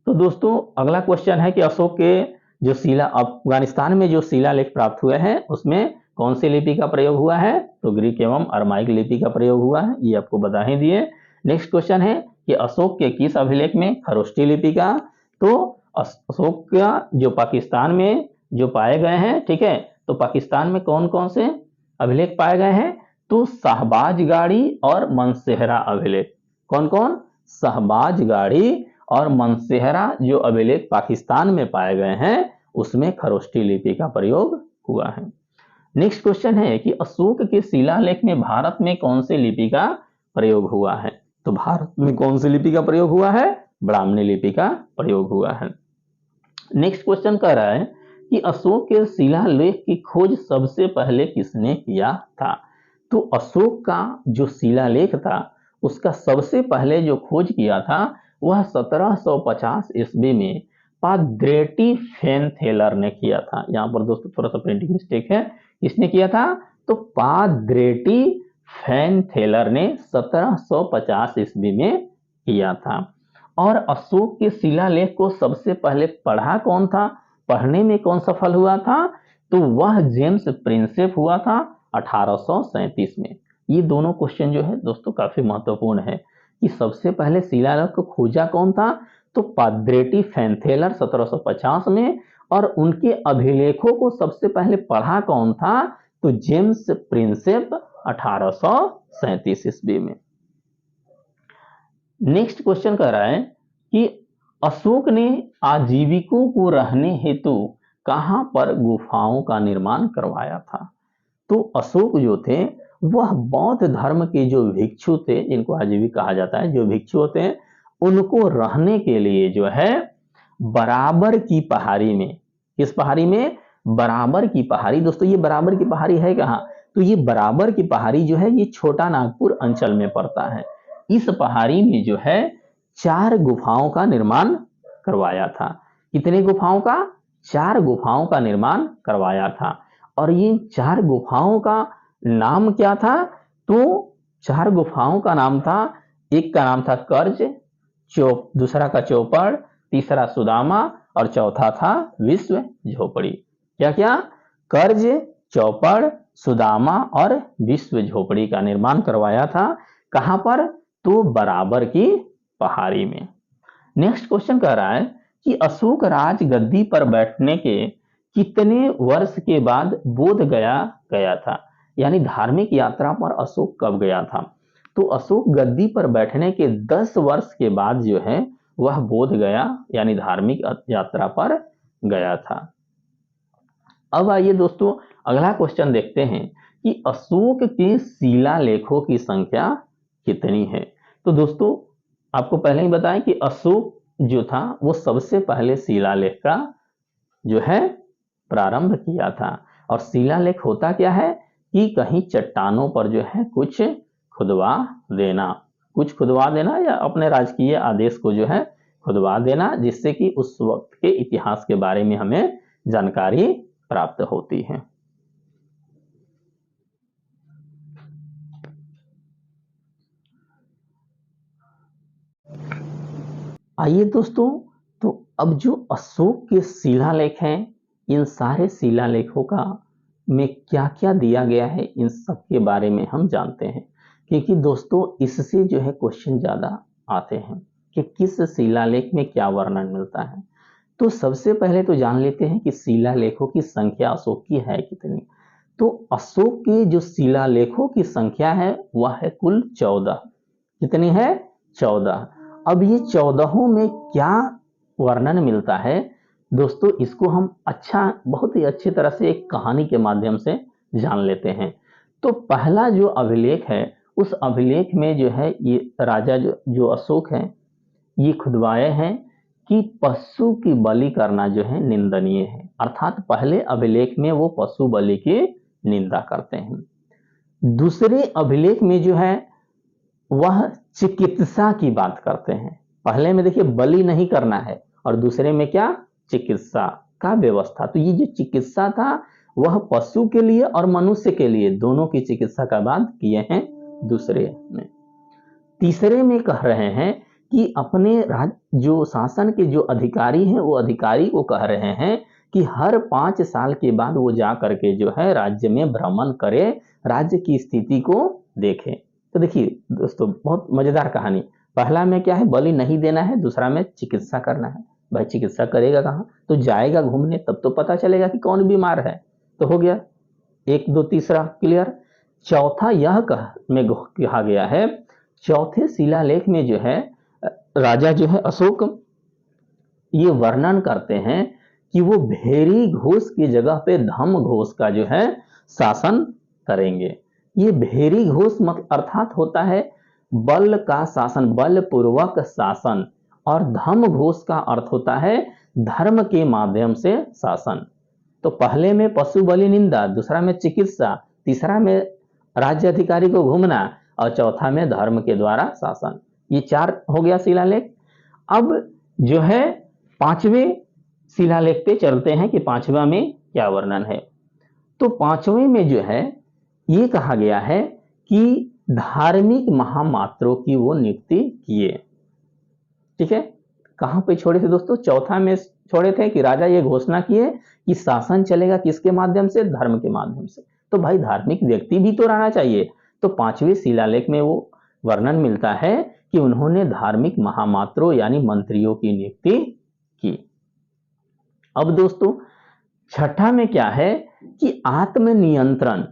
तो दोस्तों अगला क्वेश्चन है कि अशोक के जो अफगानिस्तान में जो शिलालेख प्राप्त हुए हैं उसमें कौन सी लिपि का प्रयोग हुआ है? तो ग्रीक एवं अरमाइक लिपि का प्रयोग हुआ है, ये आपको बता ही दिए। नेक्स्ट क्वेश्चन है कि अशोक के किस अभिलेख में खरोष्टी लिपि का? तो अशोक का जो पाकिस्तान में जो पाए गए हैं, ठीक है, तो पाकिस्तान में कौन कौन से अभिलेख पाए गए हैं? तो शाहबाजगाड़ी और मनसेहरा अभिलेख। कौन कौन? शाहबाजगाड़ी और मनसेहरा जो अभिलेख पाकिस्तान में पाए गए हैं उसमें खरोष्टी लिपि का प्रयोग हुआ है। नेक्स्ट क्वेश्चन है कि अशोक के शिलालेख में भारत में कौन सी लिपि का प्रयोग हुआ है? तो भारत में कौन सी लिपि का प्रयोग हुआ है? ब्राह्मणी लिपि का प्रयोग हुआ है। नेक्स्ट क्वेश्चन कह रहा है कि अशोक के शिलालेख की खोज सबसे पहले किसने किया था? तो अशोक का जो शिलालेख था उसका सबसे पहले जो खोज किया था वह 1750 ईस्वी में पाद्रेटी फेनथेलर ने किया था। यहाँ पर दोस्तों थोड़ा सा प्रिंटिंग मिस्टेक है, किसने किया था? तो पाद्रेटी फेनथेलर ने 1750 ईस्वी में किया था। और अशोक के शिलालेख को सबसे पहले पढ़ा कौन था? पढ़ने में कौन सफल हुआ था? तो वह जेम्स प्रिंसेप हुआ था 1837 में। ये दोनों क्वेश्चन जो है दोस्तों काफी महत्वपूर्ण है कि सबसे पहले शिलालेख को खोजा कौन था? तो पाद्रेटी फेनथेलर 1750 में, और उनके अभिलेखों को सबसे पहले पढ़ा कौन था? तो जेम्स प्रिंसेप 1837 ईस्वी में। नेक्स्ट क्वेश्चन कह रहा है कि अशोक ने आजीविकों को रहने हेतु कहां पर गुफाओं का निर्माण करवाया था? तो अशोक जो थे वह बौद्ध धर्म के जो भिक्षु थे, जिनको आजीविक कहा जाता है, जो भिक्षु होते हैं, उनको रहने के लिए जो है बराबर की पहाड़ी में, किस पहाड़ी में? बराबर की पहाड़ी। दोस्तों ये बराबर की पहाड़ी है कहाँ? तो ये बराबर की पहाड़ी जो है ये छोटा नागपुर अंचल में पड़ता है। इस पहाड़ी में जो है 4 गुफाओं का निर्माण करवाया था। कितने गुफाओं का? 4 गुफाओं का निर्माण करवाया था। और ये 4 गुफाओं का नाम क्या था? तो 4 गुफाओं का नाम था, एक का नाम था कर्ज, दूसरा का चौपड़, तीसरा सुदामा और चौथा था विश्व झोपड़ी। क्या क्या? कर्ज, चौपड़, सुदामा और विश्व झोपड़ी का निर्माण करवाया था। कहां पर? तो बराबर की पहाड़ी में। नेक्स्ट क्वेश्चन कह रहा है कि अशोक राज गद्दी पर बैठने के कितने वर्ष के बाद बोध गया गया था? यानी धार्मिक यात्रा पर अशोक कब गया था? तो अशोक गद्दी पर बैठने के 10 वर्ष के बाद जो है वह बोध गया यानी धार्मिक यात्रा पर गया था। अब आइए दोस्तों अगला क्वेश्चन देखते हैं कि अशोक के शिलालेखों की संख्या कितनी है? तो दोस्तों आपको पहले ही बताया कि अशोक जो था वो सबसे पहले शिलालेख का जो है प्रारंभ किया था। और शिलालेख होता क्या है कि कहीं चट्टानों पर जो है कुछ खुदवा देना या अपने राजकीय आदेश को जो है खुदवा देना, जिससे कि उस वक्त के इतिहास के बारे में हमें जानकारी प्राप्त होती है। आइए दोस्तों, तो अब जो अशोक के शिलालेख हैं, इन सारे शिलालेखों का में क्या क्या दिया गया है इन सब के बारे में हम जानते हैं, क्योंकि दोस्तों इससे जो है क्वेश्चन ज़्यादा आते हैं कि किस शिलालेख में क्या वर्णन मिलता है। तो सबसे पहले तो जान लेते हैं कि शिलालेखों की संख्या अशोक की है कितनी। तो अशोक के जो शिलालेखों की संख्या है वह है कुल 14। कितनी है? 14। अब ये 14 में क्या वर्णन मिलता है दोस्तों, इसको हम बहुत ही अच्छी तरह से एक कहानी के माध्यम से जान लेते हैं। तो पहला जो अभिलेख है उस अभिलेख में जो है ये राजा जो अशोक है ये खुदवाए हैं कि पशु की बलि करना जो है निंदनीय है। अर्थात पहले अभिलेख में वो पशु बलि की निंदा करते हैं। दूसरे अभिलेख में जो है वह चिकित्सा की बात करते हैं। पहले में देखिए बलि नहीं करना है और दूसरे में क्या? चिकित्सा का व्यवस्था। तो ये जो चिकित्सा था वह पशु के लिए और मनुष्य के लिए दोनों की चिकित्सा का बात किए हैं दूसरे में। तीसरे में कह रहे हैं कि अपने जो शासन के जो अधिकारी हैं वो अधिकारी को कह रहे हैं कि हर 5 साल के बाद वो जा करके जो है राज्य में भ्रमण करे, राज्य की स्थिति को देखें। तो देखिए दोस्तों बहुत मजेदार कहानी। पहला में क्या है? बलि नहीं देना है, दूसरा में चिकित्सा करना है। भाई चिकित्सा करेगा कहाँ? तो जाएगा घूमने, तब तो पता चलेगा कि कौन बीमार है। तो हो गया 1 2 तीसरा क्लियर। चौथा यह कहा गया है, चौथे शिलालेख में जो है राजा जो है अशोक ये वर्णन करते हैं कि वो भेरी घोष की जगह पे धम घोष का जो है शासन करेंगे। ये भेरी घोष अर्थात होता है बल का शासन, बलपूर्वक शासन, और धम घोष का अर्थ होता है धर्म के माध्यम से शासन। तो पहले में पशु बलि निंदा, दूसरा में चिकित्सा, तीसरा में राज्य अधिकारी को घूमना और चौथा में धर्म के द्वारा शासन। ये 4 हो गया शिलालेख। अब जो है 5वें शिलालेख पे चलते हैं कि 5वां में क्या वर्णन है। तो 5वें में जो है ये कहा गया है कि धार्मिक महामात्रों की वो नियुक्ति किए। ठीक है, कहां पे छोड़े थे दोस्तों? चौथा में छोड़े थे कि राजा ये घोषणा किए कि शासन चलेगा किसके माध्यम से? धर्म के माध्यम से। तो भाई धार्मिक व्यक्ति भी तो रहना चाहिए। तो 5वें शिलालेख में वो वर्णन मिलता है कि उन्होंने धार्मिक महामात्रों यानी मंत्रियों की नियुक्ति की। अब दोस्तों 6ठा में क्या है कि आत्मनियंत्रण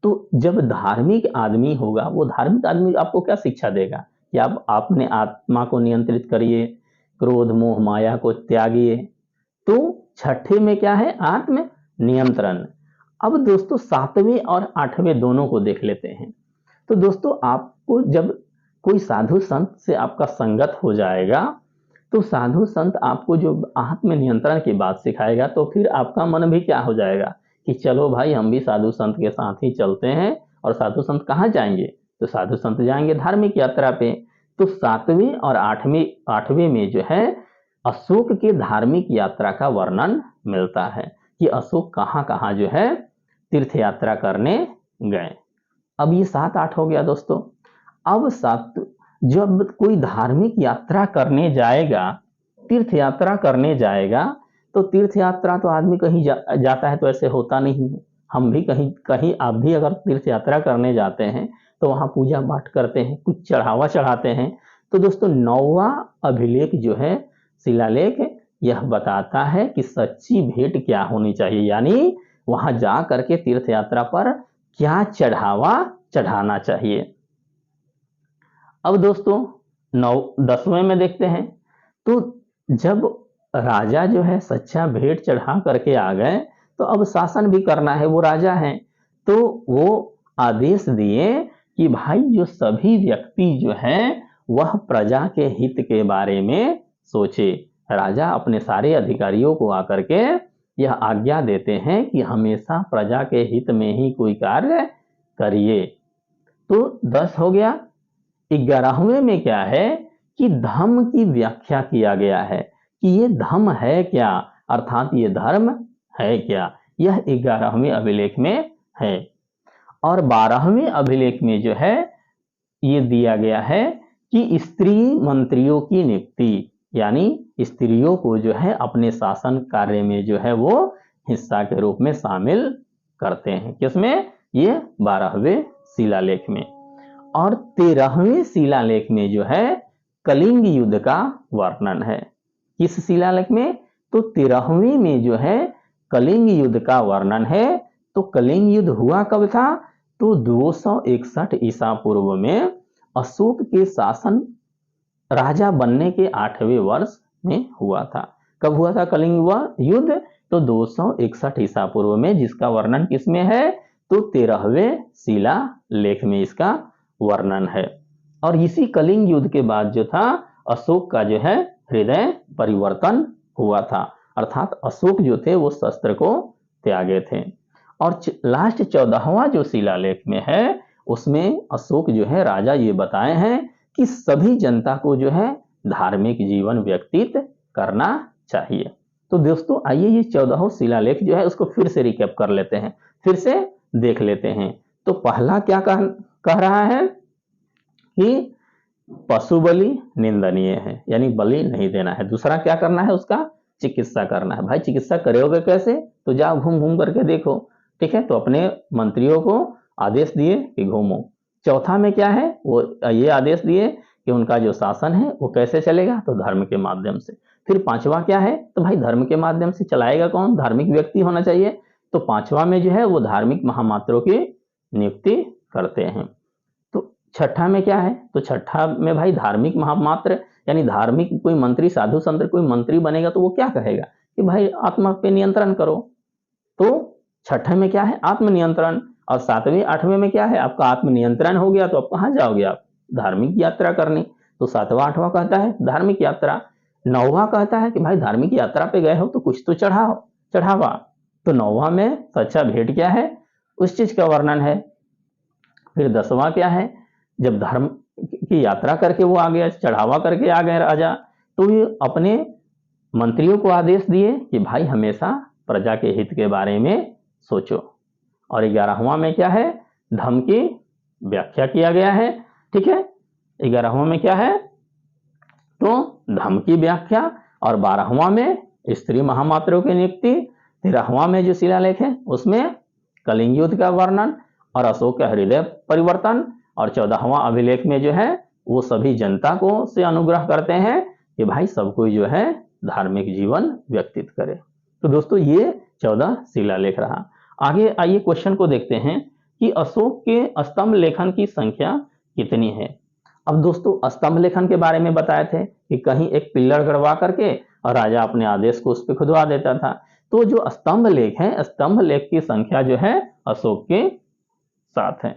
तो जब धार्मिक आदमी होगा, वो धार्मिक आदमी आपको क्या शिक्षा देगा कि आप अपने आत्मा को नियंत्रित करिए, क्रोध मोह माया को त्यागिए। तो छठे में क्या है? आत्म नियंत्रण। अब दोस्तों 7वें और 8वें दोनों को देख लेते हैं। तो दोस्तों आपको जब कोई साधु संत से आपका संगत हो जाएगा, तो साधु संत आपको जो आत्म नियंत्रण की बात सिखाएगा, तो फिर आपका मन भी क्या हो जाएगा कि चलो भाई हम भी साधु संत के साथ ही चलते हैं। और साधु संत कहाँ जाएंगे? तो साधु संत जाएंगे धार्मिक यात्रा पे। तो 7वें और 8वें में जो है अशोक के धार्मिक यात्रा का वर्णन मिलता है कि अशोक कहाँ कहाँ जो है तीर्थ यात्रा करने गए। अब ये 7-8 हो गया दोस्तों। अब जब कोई धार्मिक यात्रा करने जाएगा, तीर्थ यात्रा करने जाएगा, तो तीर्थ यात्रा तो आदमी कहीं जाता है तो ऐसे होता नहीं है। हम भी कहीं कहीं आप भी अगर तीर्थ यात्रा करने जाते हैं तो वहाँ पूजा पाठ करते हैं, कुछ चढ़ावा चढ़ाते हैं। तो दोस्तों 9वां अभिलेख जो है शिलालेख, यह बताता है कि सच्ची भेंट क्या होनी चाहिए, यानी वहां जा करके तीर्थ यात्रा पर क्या चढ़ावा चढ़ाना चाहिए। अब दोस्तों 10वें में देखते हैं। तो जब राजा जो है सच्चा भेंट चढ़ा करके आ गए, तो अब शासन भी करना है, वो राजा हैं। तो वो आदेश दिए कि भाई जो सभी व्यक्ति जो हैं वह प्रजा के हित के बारे में सोचे। राजा अपने सारे अधिकारियों को आकर के यह आज्ञा देते हैं कि हमेशा प्रजा के हित में ही कोई कार्य करिए। तो 10 हो गया। 11वें में क्या है कि धम्म की व्याख्या किया गया है कि ये धम्म है क्या, अर्थात ये धर्म है क्या, यह 11वें अभिलेख में है। और 12वें अभिलेख में जो है ये दिया गया है कि स्त्री मंत्रियों की नियुक्ति, यानी स्त्रियों को जो है अपने शासन कार्य में जो है वो हिस्सा के रूप में शामिल करते हैं। किसमें? ये 12वें शिलालेख में। और 13वें शिलालेख में जो है कलिंग युद्ध का वर्णन है। किस शिलालेख में? तो 13वें में जो है कलिंग युद्ध का वर्णन है। तो कलिंग युद्ध हुआ कब था? तो 261 ईसा पूर्व में अशोक के शासन राजा बनने के 8वें वर्ष में हुआ था। कब हुआ था कलिंग युद्ध? तो 261 ईसा पूर्व में, जिसका वर्णन किसमें है? तो 13वें शिलालेख में इसका वर्णन है। और इसी कलिंग युद्ध के बाद जो था अशोक का जो है हृदय परिवर्तन हुआ था, अर्थात अशोक जो थे वो शस्त्र को त्यागे थे। और लास्ट 14वां जो शिलालेख में है उसमें अशोक जो है राजा ये बताए हैं कि सभी जनता को जो है धार्मिक जीवन व्यतीत करना चाहिए। तो दोस्तों आइए ये 14वां शिलालेख जो है उसको फिर से रिकैप कर लेते हैं, फिर से देख लेते हैं। तो पहला क्या कह रहा है कि पशु बलि निंदनीय है, यानी बलि नहीं देना है। दूसरा क्या करना है? उसका चिकित्सा करना है। भाई चिकित्सा करोगे कैसे? तो जाओ घूम घूम करके देखो, ठीक है। तो अपने मंत्रियों को आदेश दिए कि घूमो। चौथा में क्या है? वो ये आदेश दिए कि उनका जो शासन है वो कैसे चलेगा? तो धर्म के माध्यम से। फिर 5वां क्या है? तो भाई धर्म के माध्यम से चलाएगा कौन? धार्मिक व्यक्ति होना चाहिए। तो 5वां में जो है वो धार्मिक महामात्रों की नियुक्ति करते हैं। तो छठा में क्या है? तो छठा में भाई धार्मिक महामात्र, यानी धार्मिक कोई मंत्री, साधु संत कोई मंत्री बनेगा तो वो क्या कहेगा कि भाई आत्मा पे नियंत्रण करो। तो छठे में क्या है? आत्मनियंत्रण। और 7वें 8वें में क्या है? आपका आत्मनियंत्रण हो गया तो आप कहाँ जाओगे? आप धार्मिक यात्रा करने। तो 7वां 8वां कहता है धार्मिक यात्रा। 9वां कहता है कि भाई धार्मिक यात्रा पे गए हो तो कुछ तो चढ़ावा। तो 9वां में सच्चा भेंट क्या है उस चीज का वर्णन है। फिर 10वां क्या है? जब धर्म की यात्रा करके वो आ गया, चढ़ावा करके आ गए राजा, तो ये अपने मंत्रियों को आदेश दिए कि भाई हमेशा प्रजा के हित के बारे में सोचो। और 11वां में क्या है? धम्म की व्याख्या किया गया है, ठीक है। 11वां में क्या है? तो धम्म की व्याख्या। और 12वां में स्त्री महामात्रों की नियुक्ति। 13वां में जो शिलालेख है उसमें कलिंग युद्ध का वर्णन और अशोक का हृदय परिवर्तन। और 14वां अभिलेख में जो है वो सभी जनता को से अनुग्रह करते हैं कि भाई सब कोई जो है धार्मिक जीवन व्यतीत करे। तो दोस्तों ये 14 शिलालेख रहा। आगे आइए क्वेश्चन को देखते हैं कि अशोक के स्तंभ लेखन की संख्या कितनी है। अब दोस्तों स्तंभ लेखन के बारे में बताए थे कि कहीं एक पिल्लर गड़वा करके और राजा अपने आदेश को उस पर खुदवा देता था। तो जो स्तंभ लेख है, स्तंभ लेख की संख्या जो है अशोक के 7 है।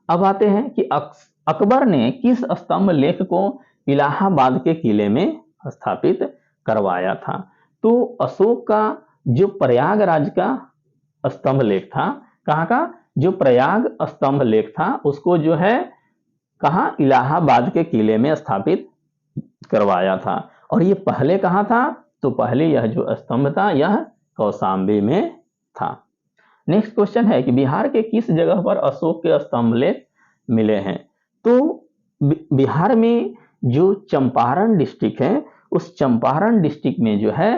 अब आते हैं कि अकबर ने किस स्तंभ लेख को इलाहाबाद के किले में स्थापित करवाया था। तो अशोक का जो प्रयागराज का स्तंभ लेख था, कहाँ का, जो प्रयाग स्तंभ लेख था उसको जो है कहाँ, इलाहाबाद के किले में स्थापित करवाया था। और ये पहले कहाँ था, तो पहले यह जो स्तंभ था यह कौशाम्बी में था। नेक्स्ट क्वेश्चन है कि बिहार के किस जगह पर अशोक के स्तंभ लेख मिले हैं। तो बिहार में जो चंपारण डिस्ट्रिक्ट है, उस चंपारण डिस्ट्रिक्ट में जो है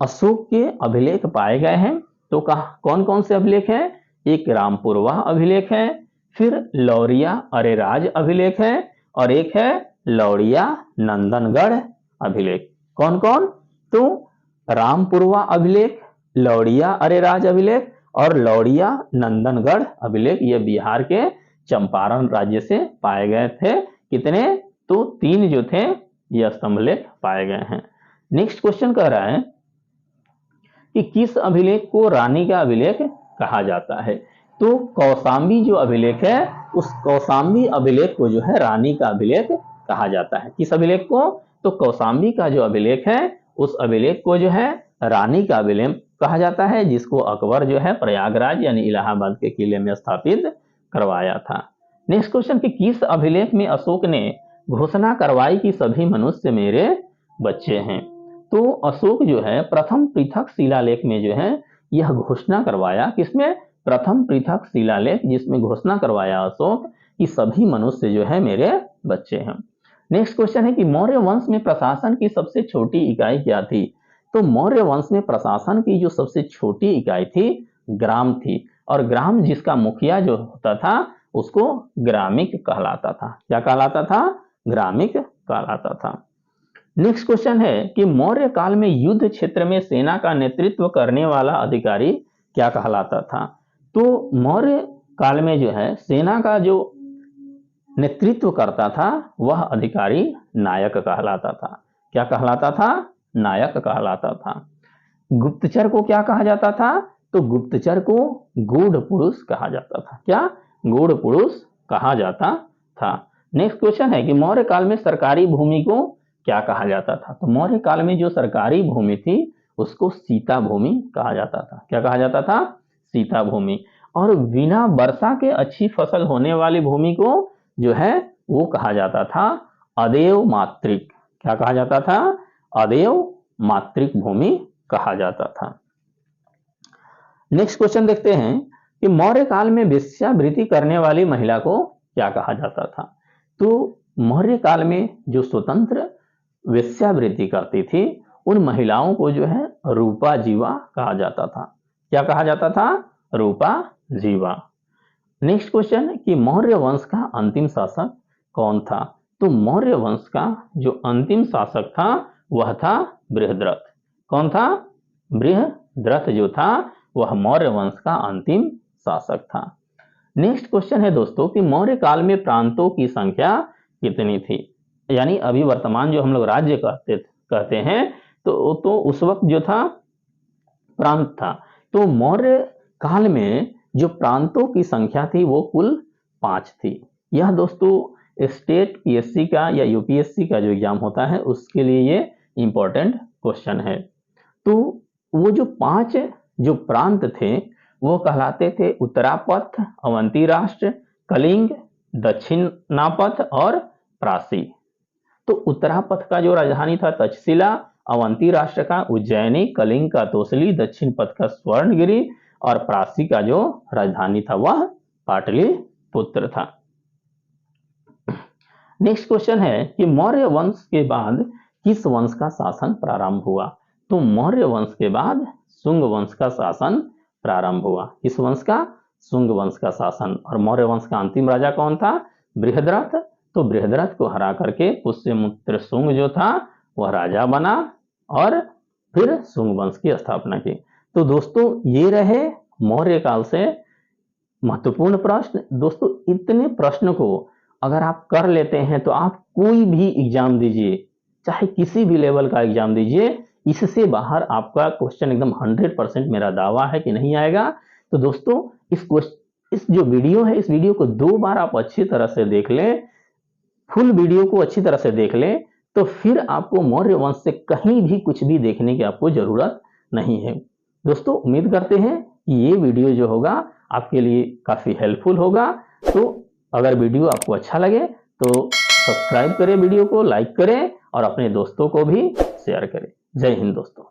अशोक के अभिलेख पाए गए हैं। तो कौन कौन से अभिलेख हैं, एक रामपुरवा अभिलेख है, फिर लौरिया अरेराज अभिलेख है, और एक है लौरिया नंदनगढ़ अभिलेख। कौन कौन, तो रामपुरवा अभिलेख, लौरिया अरेराज अभिलेख और लौरिया नंदनगढ़ अभिलेख, ये बिहार के चंपारण राज्य से पाए गए थे। कितने, तो 3 जो थे ये स्तंभ लेख पाए गए हैं। नेक्स्ट क्वेश्चन कह रहा है कि किस अभिलेख को रानी का अभिलेख कहा जाता है। तो कौशाम्बी जो अभिलेख है, उस कौशाम्बी अभिलेख को जो है रानी का अभिलेख कहा जाता है। किस अभिलेख को, तो कौशाम्बी का जो अभिलेख है उस अभिलेख को जो है रानी का अभिलेख कहा जाता है, जिसको अकबर जो है प्रयागराज यानी इलाहाबाद के किले में स्थापित करवाया था। नेक्स्ट क्वेश्चन कि किस अभिलेख में अशोक ने घोषणा करवाई कि सभी मनुष्य मेरे बच्चे हैं। तो अशोक जो है प्रथम पृथक शिलालेख में जो है यह घोषणा करवाया, किसमें, प्रथम पृथक शिलालेख जिसमें घोषणा करवाया अशोक कि सभी मनुष्य जो है मेरे बच्चे हैं। नेक्स्ट क्वेश्चन है कि मौर्य वंश में प्रशासन की सबसे छोटी इकाई क्या थी। तो मौर्य वंश में प्रशासन की जो सबसे छोटी इकाई थी ग्राम थी, और ग्राम जिसका मुखिया जो होता था उसको ग्रामिक कहलाता था। क्या कहलाता था, ग्रामिक कहलाता था। नेक्स्ट क्वेश्चन है कि मौर्य काल में युद्ध क्षेत्र में सेना का नेतृत्व करने वाला अधिकारी क्या कहलाता था। तो मौर्य काल में जो है सेना का जो नेतृत्व करता था वह अधिकारी नायक कहलाता था। क्या कहलाता था, नायक कहलाता था। गुप्तचर को क्या कहा जाता था, तो गुप्तचर को गूढ़ पुरुष कहा जाता था। क्या, गूढ़ पुरुष कहा जाता था। नेक्स्ट क्वेश्चन है कि मौर्य काल में सरकारी भूमि को क्या कहा जाता था। तो मौर्य काल में जो सरकारी भूमि थी उसको सीता भूमि कहा जाता था। क्या कहा जाता था, सीता भूमि। और बिना वर्षा के अच्छी फसल होने वाली भूमि को जो है वो कहा जाता था अदेव मातृक। क्या कहा जाता था, अदेव मातृक भूमि कहा जाता था। नेक्स्ट क्वेश्चन देखते हैं कि मौर्य काल में वेश्यावृत्ति करने वाली महिला को क्या कहा जाता था। तो मौर्य काल में जो स्वतंत्र वेश्यावृत्ति करती थी उन महिलाओं को जो है रूपा जीवा कहा जाता था। क्या कहा जाता था, रूपा जीवा। नेक्स्ट क्वेश्चन कि मौर्य वंश का अंतिम शासक कौन था। तो मौर्य वंश का जो अंतिम शासक था वह था बृहद्रथ। कौन था, बृहद्रथ जो था वह मौर्य वंश का अंतिम शासक था। नेक्स्ट क्वेश्चन है दोस्तों कि मौर्य काल में प्रांतों की संख्या कितनी थी। यानी अभी वर्तमान जो हम लोग राज्य कहते हैं तो उस वक्त जो था प्रांत था। तो मौर्य काल में जो प्रांतों की संख्या थी वो कुल 5 थी। यह दोस्तों स्टेट पीएससी का या यूपीएससी का जो एग्जाम होता है उसके लिए ये इंपॉर्टेंट क्वेश्चन है। तो वो जो 5 जो प्रांत थे वो कहलाते थे उत्तरापथ, अवंती राष्ट्र, कलिंग, दक्षिणापथ और प्रासी। तो उत्तरापथ का जो राजधानी था तक्षशिला, अवंती राष्ट्र का उज्जैनी, कलिंग का तोसली, दक्षिण पथ का स्वर्णगिरी और प्रासी का जो राजधानी था वह पाटलिपुत्र था। नेक्स्ट क्वेश्चन है कि मौर्य वंश के बाद किस वंश का शासन प्रारंभ हुआ। तो मौर्य वंश के बाद शुंग वंश का शासन प्रारंभ हुआ। किस वंश का, शुंग वंश का शासन। और मौर्य वंश का अंतिम राजा कौन था, बृहद्रथ। तो बृहद्रथ को हरा करके पुष्यमित्र शुंग जो था वह राजा बना और फिर शुंग वंश की स्थापना की। तो दोस्तों ये रहे मौर्य काल से महत्वपूर्ण प्रश्न। दोस्तों इतने प्रश्न को अगर आप कर लेते हैं तो आप कोई भी एग्जाम दीजिए, चाहे किसी भी लेवल का एग्जाम दीजिए, इससे बाहर आपका क्वेश्चन एकदम 100% मेरा दावा है कि नहीं आएगा। तो दोस्तों इस जो वीडियो है, इस वीडियो को 2 बार आप अच्छी तरह से देख लें, फुल वीडियो को अच्छी तरह से देख लें, तो फिर आपको मौर्य वंश से कहीं भी कुछ भी देखने की आपको जरूरत नहीं है। दोस्तों उम्मीद करते हैं कि ये वीडियो जो होगा आपके लिए काफी हेल्पफुल होगा। तो अगर वीडियो आपको अच्छा लगे तो सब्सक्राइब करें, वीडियो को लाइक करें और अपने दोस्तों को भी शेयर करें। जय हिंद दोस्तों।